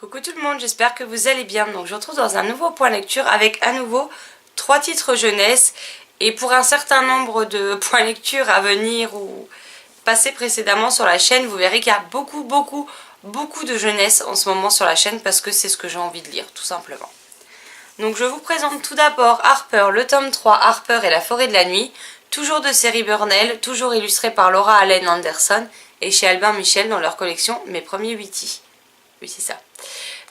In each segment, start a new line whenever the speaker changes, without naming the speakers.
Coucou tout le monde, j'espère que vous allez bien. Donc je vous retrouve dans un nouveau point lecture avec à nouveau 3 titres jeunesse. Et pour un certain nombre de points lecture à venir ou passés précédemment sur la chaîne, vous verrez qu'il y a beaucoup de jeunesse en ce moment sur la chaîne parce que c'est ce que j'ai envie de lire tout simplement. Donc je vous présente tout d'abord Harper, le tome 3, Harper et la forêt de la nuit, toujours de série Burnell, toujours illustré par Laura Allen Anderson et chez Albin Michel dans leur collection Mes premiers Wheaties. Oui, c'est ça.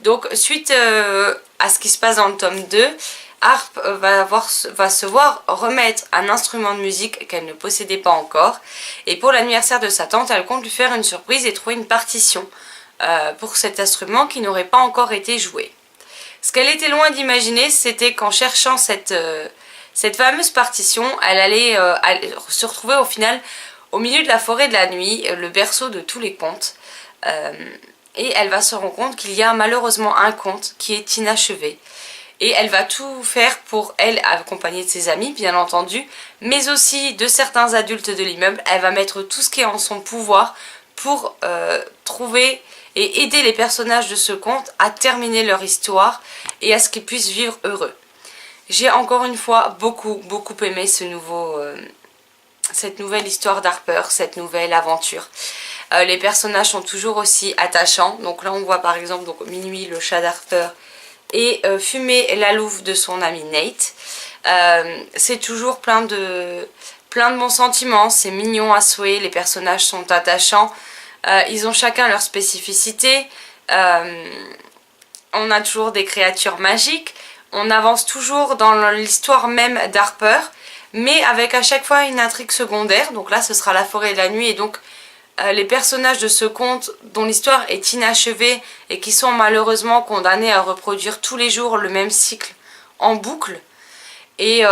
Donc suite à ce qui se passe dans le tome 2, Harp va se voir remettre un instrument de musique qu'elle ne possédait pas encore. Et pour l'anniversaire de sa tante, elle compte lui faire une surprise et trouver une partition pour cet instrument qui n'aurait pas encore été joué. Ce qu'elle était loin d'imaginer, c'était qu'en cherchant cette fameuse partition, elle allait se retrouver au final au milieu de la forêt de la nuit, le berceau de tous les contes. Et elle va se rendre compte qu'il y a malheureusement un conte qui est inachevé. Et elle va tout faire pour elle, accompagnée de ses amis bien entendu, mais aussi de certains adultes de l'immeuble. Elle va mettre tout ce qui est en son pouvoir pour trouver et aider les personnages de ce conte à terminer leur histoire et à ce qu'ils puissent vivre heureux. J'ai encore une fois beaucoup aimé cette nouvelle histoire d'Harper, cette nouvelle aventure. Les personnages sont toujours aussi attachants. Donc là on voit par exemple Minuit, le chat d'Harper, et Fumée, la louve de son ami Nate. C'est toujours plein de bons sentiments, c'est mignon à souhait, les personnages sont attachants. Ils ont chacun leur spécificité. On a toujours des créatures magiques. On avance toujours dans l'histoire même d'Harper, mais avec à chaque fois une intrigue secondaire. Donc là ce sera la forêt de la nuit et donc les personnages de ce conte dont l'histoire est inachevée et qui sont malheureusement condamnés à reproduire tous les jours le même cycle en boucle. Et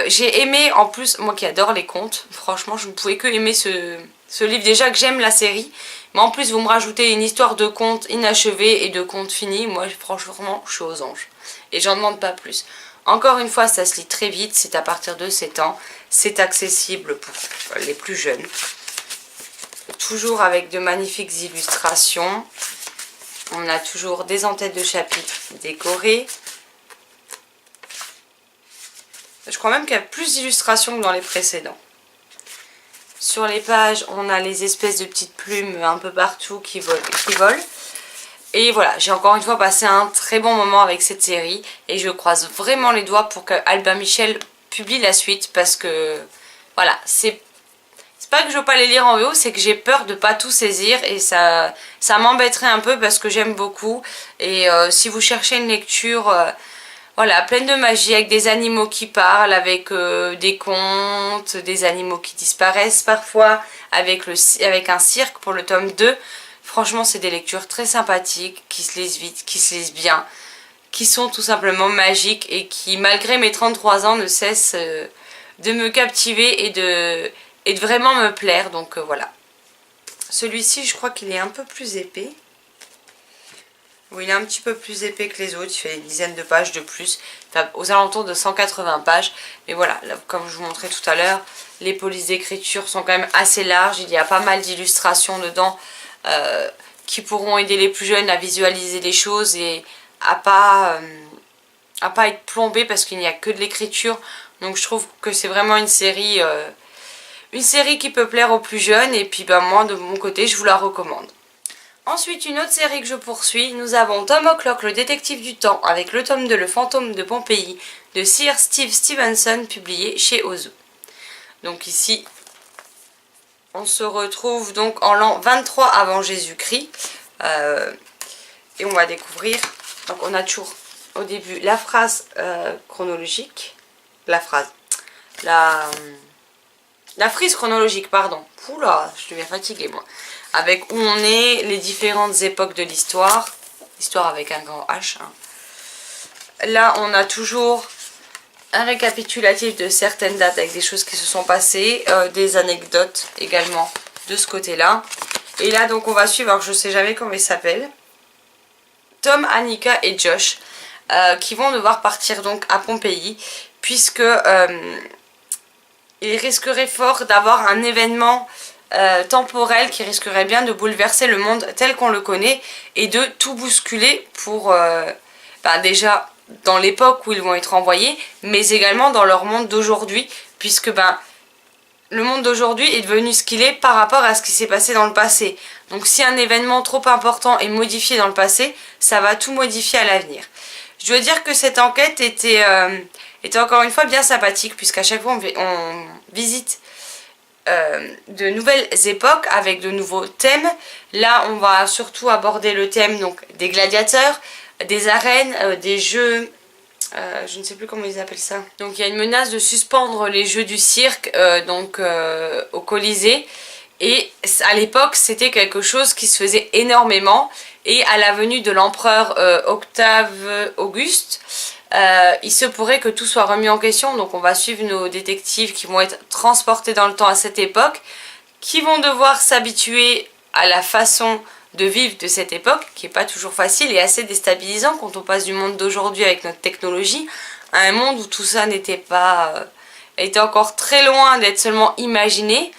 j'ai aimé, en plus, moi qui adore les contes, franchement je ne pouvais que aimer ce livre, déjà que j'aime la série, mais en plus vous me rajoutez une histoire de contes inachevée et de contes finis, moi franchement je suis aux anges. Et j'en demande pas plus. Encore une fois ça se lit très vite, c'est à partir de 7 ans, c'est accessible pour les plus jeunes. Toujours avec de magnifiques illustrations. On a toujours des en-têtes de chapitres décorées. Je crois même qu'il y a plus d'illustrations que dans les précédents. Sur les pages, on a les espèces de petites plumes un peu partout qui volent. Et voilà, j'ai encore une fois passé un très bon moment avec cette série. Et je croise vraiment les doigts pour que Albin Michel publie la suite. Parce que, voilà, c'est pas que je veux pas les lire en VO, c'est que j'ai peur de pas tout saisir et ça m'embêterait un peu parce que j'aime beaucoup. Et si vous cherchez une lecture voilà, pleine de magie, avec des animaux qui parlent, avec des contes, des animaux qui disparaissent parfois, avec un cirque pour le tome 2, franchement c'est des lectures très sympathiques, qui se lisent vite, qui se lisent bien, qui sont tout simplement magiques et qui malgré mes 33 ans ne cessent de me captiver et de vraiment me plaire, donc voilà. Celui-ci je crois qu'il est un peu plus épais. Oui, il est un petit peu plus épais que les autres, il fait une dizaine de pages de plus, enfin, aux alentours de 180 pages. Mais voilà, là, comme je vous montrais tout à l'heure, les polices d'écriture sont quand même assez larges, il y a pas mal d'illustrations dedans qui pourront aider les plus jeunes à visualiser les choses et à pas être plombés parce qu'il n'y a que de l'écriture. Donc je trouve que c'est vraiment une série qui peut plaire aux plus jeunes et puis moi de mon côté je vous la recommande. Ensuite une autre série que je poursuis, nous avons Tom O'Clock, le détective du temps avec le tome 2, le fantôme de Pompéi de Sir Steve Stevenson publié chez Ozu. Donc ici on se retrouve donc en l'an 23 avant Jésus-Christ et on va découvrir, donc on a toujours au début la phrase chronologique, la frise chronologique, pardon. Oula, je deviens fatiguée moi. Avec où on est, les différentes époques de l'histoire. L'histoire avec un grand H. Hein. Là, on a toujours un récapitulatif de certaines dates avec des choses qui se sont passées. Des anecdotes également de ce côté-là. Et là, donc, on va suivre, alors je ne sais jamais comment il s'appelle. Tom, Annika et Josh. Qui vont devoir partir donc à Pompéi. Puisque... il risquerait fort d'avoir un événement temporelle qui risquerait bien de bouleverser le monde tel qu'on le connaît et de tout bousculer pour déjà dans l'époque où ils vont être envoyés, mais également dans leur monde d'aujourd'hui, puisque le monde d'aujourd'hui est devenu ce qu'il est par rapport à ce qui s'est passé dans le passé. Donc si un événement trop important est modifié dans le passé, ça va tout modifier à l'avenir. Je dois dire que cette enquête était encore une fois bien sympathique, puisqu'à chaque fois on visite de nouvelles époques avec de nouveaux thèmes. Là on va surtout aborder le thème donc, des gladiateurs, des arènes, des jeux... je ne sais plus comment ils appellent ça. Donc il y a une menace de suspendre les jeux du cirque au Colisée. Et à l'époque c'était quelque chose qui se faisait énormément. Et à la venue de l'empereur Octave Auguste, il se pourrait que tout soit remis en question. Donc on va suivre nos détectives qui vont être transportés dans le temps à cette époque, qui vont devoir s'habituer à la façon de vivre de cette époque, qui n'est pas toujours facile et assez déstabilisant quand on passe du monde d'aujourd'hui avec notre technologie à un monde où tout ça n'était pas... était encore très loin d'être seulement imaginé,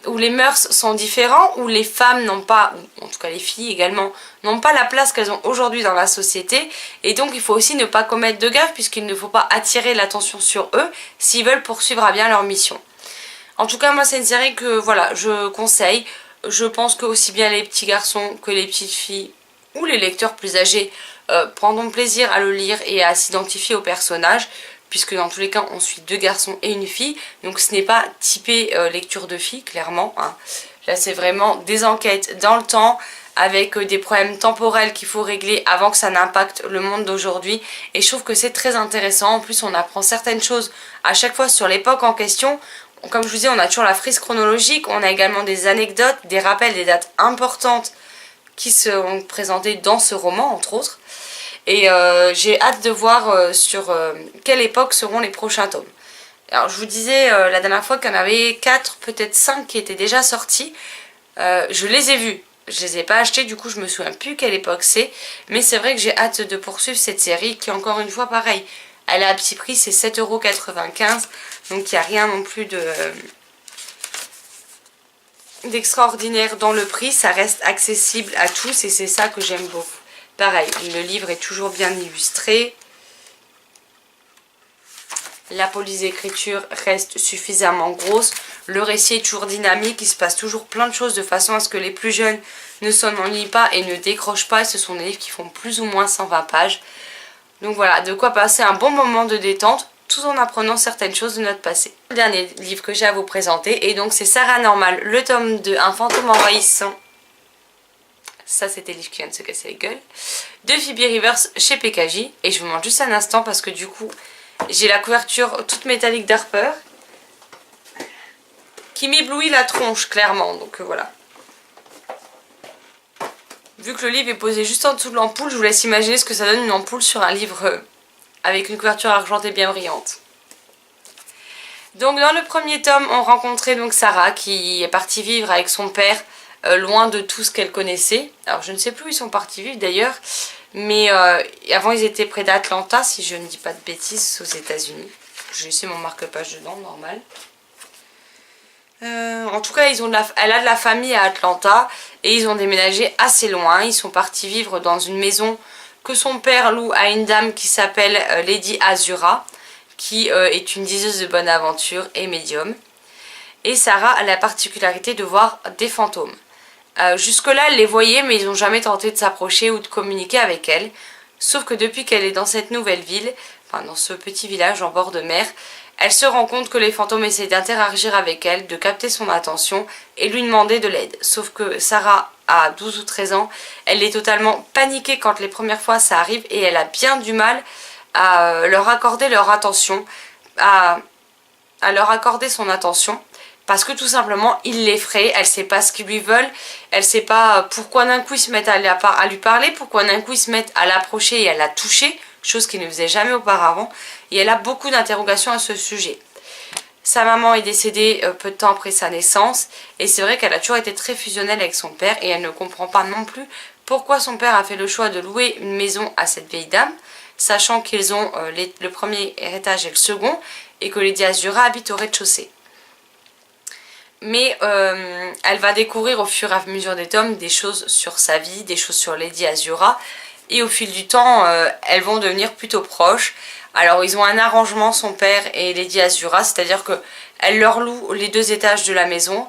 où les mœurs sont différents, où les femmes n'ont pas, en tout cas les filles également, n'ont pas la place qu'elles ont aujourd'hui dans la société, et donc il faut aussi ne pas commettre de gaffes puisqu'il ne faut pas attirer l'attention sur eux s'ils veulent poursuivre à bien leur mission. En tout cas moi c'est une série que voilà, je conseille. Je pense que aussi bien les petits garçons que les petites filles ou les lecteurs plus âgés prendront plaisir à le lire et à s'identifier aux personnages, puisque dans tous les cas on suit 2 garçons et une fille, donc ce n'est pas typé lecture de filles clairement, hein. Là c'est vraiment des enquêtes dans le temps avec des problèmes temporels qu'il faut régler avant que ça n'impacte le monde d'aujourd'hui, et je trouve que c'est très intéressant. En plus on apprend certaines choses à chaque fois sur l'époque en question. Comme je vous dis, on a toujours la frise chronologique, on a également des anecdotes, des rappels, des dates importantes qui seront présentées dans ce roman, entre autres. Et j'ai hâte de voir sur quelle époque seront les prochains tomes. Alors je vous disais la dernière fois qu'il y en avait 4, peut-être 5 qui étaient déjà sortis. Je les ai vus, je les ai pas achetés, du coup je me souviens plus quelle époque c'est. Mais c'est vrai que j'ai hâte de poursuivre cette série qui, encore une fois, pareil, elle est à petit prix, c'est 7,95 €. Donc il n'y a rien non plus d'extraordinaire dans le prix. Ça reste accessible à tous et c'est ça que j'aime beaucoup. Pareil, le livre est toujours bien illustré. La police d'écriture reste suffisamment grosse. Le récit est toujours dynamique. Il se passe toujours plein de choses de façon à ce que les plus jeunes ne s'ennuient pas et ne décrochent pas. Ce sont des livres qui font plus ou moins 120 pages. Donc voilà, de quoi passer un bon moment de détente, tout en apprenant certaines choses de notre passé. Le dernier livre que j'ai à vous présenter, et donc c'est Sarah Normal, le tome 2, Un fantôme envahissant. Ça c'était le livre qui vient de se casser la gueule. De Phoebe Rivers chez PKJ. Et je vous montre juste un instant parce que du coup, j'ai la couverture toute métallique d'Harper qui m'éblouit la tronche clairement, donc voilà. Vu que le livre est posé juste en dessous de l'ampoule, je vous laisse imaginer ce que ça donne une ampoule sur un livre avec une couverture argentée bien brillante. Donc dans le premier tome, on rencontrait donc Sarah qui est partie vivre avec son père loin de tout ce qu'elle connaissait. Alors je ne sais plus où ils sont partis vivre d'ailleurs, mais avant ils étaient près d'Atlanta, si je ne dis pas de bêtises, aux États-Unis. J'ai laissé mon marque-page dedans, normal. En tout cas, elle a de la famille à Atlanta et ils ont déménagé assez loin. Ils sont partis vivre dans une maison que son père loue à une dame qui s'appelle Lady Azura, qui est une diseuse de bonne aventure et médium. Et Sarah a la particularité de voir des fantômes. Jusque-là, elle les voyait, mais ils n'ont jamais tenté de s'approcher ou de communiquer avec elle. Sauf que depuis qu'elle est dans cette nouvelle ville, enfin dans ce petit village en bord de mer, elle se rend compte que les fantômes essaient d'interagir avec elle, de capter son attention et lui demander de l'aide. Sauf que Sarah a 12 ou 13 ans, elle est totalement paniquée quand les premières fois ça arrive et elle a bien du mal à leur accorder leur attention, à leur accorder son attention. Parce que tout simplement, il l'effraie, elle ne sait pas ce qu'ils lui veulent, elle ne sait pas pourquoi d'un coup ils se mettent à lui parler, pourquoi d'un coup ils se mettent à l'approcher et à la toucher, chose qu'ils ne faisaient jamais auparavant, et elle a beaucoup d'interrogations à ce sujet. Sa maman est décédée peu de temps après sa naissance, et c'est vrai qu'elle a toujours été très fusionnelle avec son père, et elle ne comprend pas non plus pourquoi son père a fait le choix de louer une maison à cette vieille dame, sachant qu'ils ont le premier étage et le second, et que Lady Azura habite au rez-de-chaussée. Mais elle va découvrir au fur et à mesure des tomes des choses sur sa vie, des choses sur Lady Azura. Et au fil du temps, elles vont devenir plutôt proches. Alors ils ont un arrangement, son père et Lady Azura, c'est-à-dire qu'elle leur loue les 2 étages de la maison.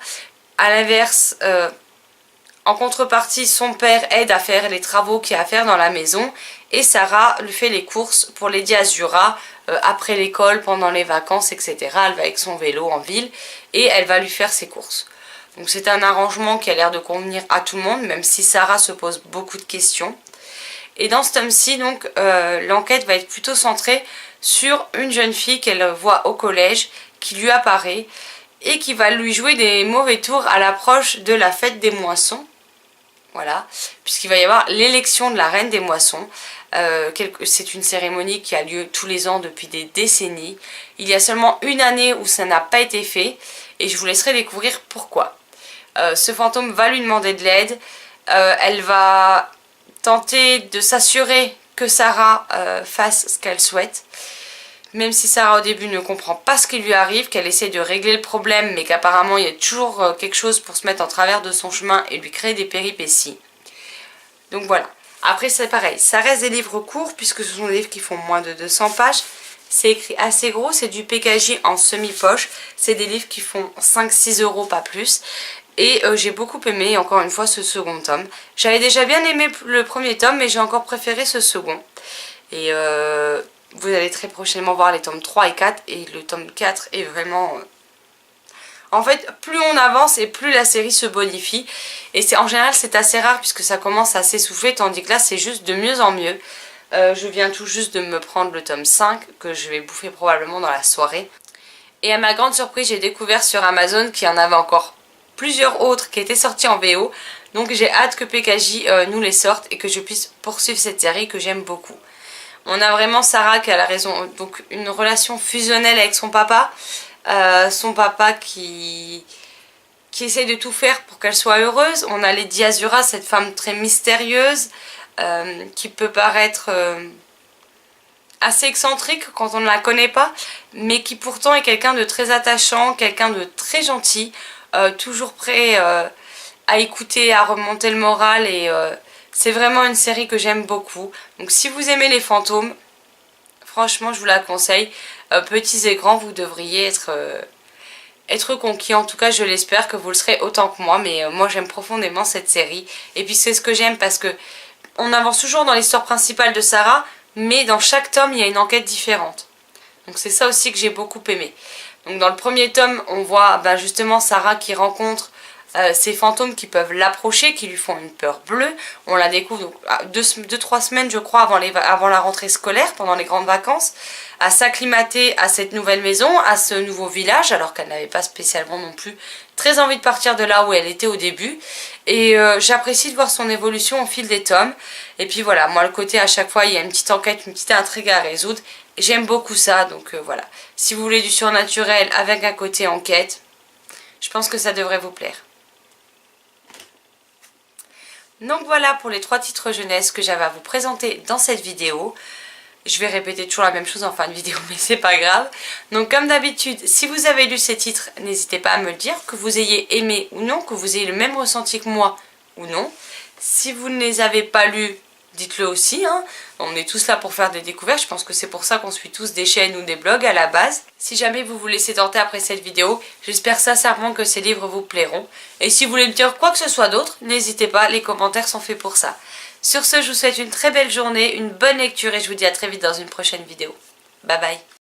À l'inverse, en contrepartie, son père aide à faire les travaux qu'il y a à faire dans la maison. Et Sarah lui fait les courses pour Lady Azura après l'école, pendant les vacances, etc. Elle va avec son vélo en ville et elle va lui faire ses courses. Donc c'est un arrangement qui a l'air de convenir à tout le monde, même si Sarah se pose beaucoup de questions. Et dans ce tome-ci, donc, l'enquête va être plutôt centrée sur une jeune fille qu'elle voit au collège, qui lui apparaît et qui va lui jouer des mauvais tours à l'approche de la fête des moissons. Voilà, puisqu'il va y avoir l'élection de la reine des moissons. C'est une cérémonie qui a lieu tous les ans depuis des décennies. Il y a seulement une année où ça n'a pas été fait et je vous laisserai découvrir pourquoi. Ce fantôme va lui demander de l'aide. Elle va tenter de s'assurer que Sarah fasse ce qu'elle souhaite. Même si Sarah au début ne comprend pas ce qui lui arrive, qu'elle essaie de régler le problème, mais qu'apparemment il y a toujours quelque chose pour se mettre en travers de son chemin et lui créer des péripéties. Donc voilà. Après c'est pareil, ça reste des livres courts puisque ce sont des livres qui font moins de 200 pages. C'est écrit assez gros, c'est du PKJ en semi-poche. C'est des livres qui font 5-6 € pas plus. Et j'ai beaucoup aimé encore une fois ce second tome. J'avais déjà bien aimé le premier tome mais j'ai encore préféré ce second. Et vous allez très prochainement voir les tomes 3 et 4 et le tome 4 est vraiment... En fait, plus on avance et plus la série se bonifie. Et en général, c'est assez rare puisque ça commence à s'essouffler, tandis que là, c'est juste de mieux en mieux. Je viens tout juste de me prendre le tome 5 que je vais bouffer probablement dans la soirée. Et à ma grande surprise, j'ai découvert sur Amazon qu'il y en avait encore plusieurs autres qui étaient sortis en VO. Donc j'ai hâte que PKJ nous les sorte et que je puisse poursuivre cette série que j'aime beaucoup. On a vraiment Sarah qui a la raison, donc une relation fusionnelle avec son papa. Son papa qui essaye de tout faire pour qu'elle soit heureuse. On a Lady Azura, cette femme très mystérieuse qui peut paraître assez excentrique quand on ne la connaît pas, mais qui pourtant est quelqu'un de très attachant, quelqu'un de très gentil, toujours prêt à écouter, à remonter le moral et... c'est vraiment une série que j'aime beaucoup. Donc si vous aimez les fantômes, franchement je vous la conseille. Petits et grands, vous devriez être conquis. En tout cas je l'espère que vous le serez autant que moi. Mais moi j'aime profondément cette série. Et puis c'est ce que j'aime parce que on avance toujours dans l'histoire principale de Sarah. Mais dans chaque tome il y a une enquête différente. Donc c'est ça aussi que j'ai beaucoup aimé. Donc dans le premier tome on voit justement Sarah qui rencontre... ces fantômes qui peuvent l'approcher, qui lui font une peur bleue. On la découvre donc 2-3 semaines je crois avant la rentrée scolaire, pendant les grandes vacances, à s'acclimater à cette nouvelle maison, à ce nouveau village, alors qu'elle n'avait pas spécialement non plus très envie de partir de là où elle était au début. Et j'apprécie de voir son évolution au fil des tomes. Et puis voilà, moi le côté à chaque fois il y a une petite enquête, une petite intrigue à résoudre. J'aime beaucoup ça, donc voilà. Si vous voulez du surnaturel avec un côté enquête, je pense que ça devrait vous plaire. Donc voilà pour les 3 titres jeunesse que j'avais à vous présenter dans cette vidéo. Je vais répéter toujours la même chose en fin de vidéo, mais c'est pas grave. Donc comme d'habitude, si vous avez lu ces titres, n'hésitez pas à me le dire, que vous ayez aimé ou non, que vous ayez le même ressenti que moi ou non. Si vous ne les avez pas lus, dites-le aussi, hein. On est tous là pour faire des découvertes, je pense que c'est pour ça qu'on suit tous des chaînes ou des blogs à la base. Si jamais vous vous laissez tenter après cette vidéo, j'espère sincèrement que ces livres vous plairont. Et si vous voulez me dire quoi que ce soit d'autre, n'hésitez pas, les commentaires sont faits pour ça. Sur ce, je vous souhaite une très belle journée, une bonne lecture et je vous dis à très vite dans une prochaine vidéo. Bye bye.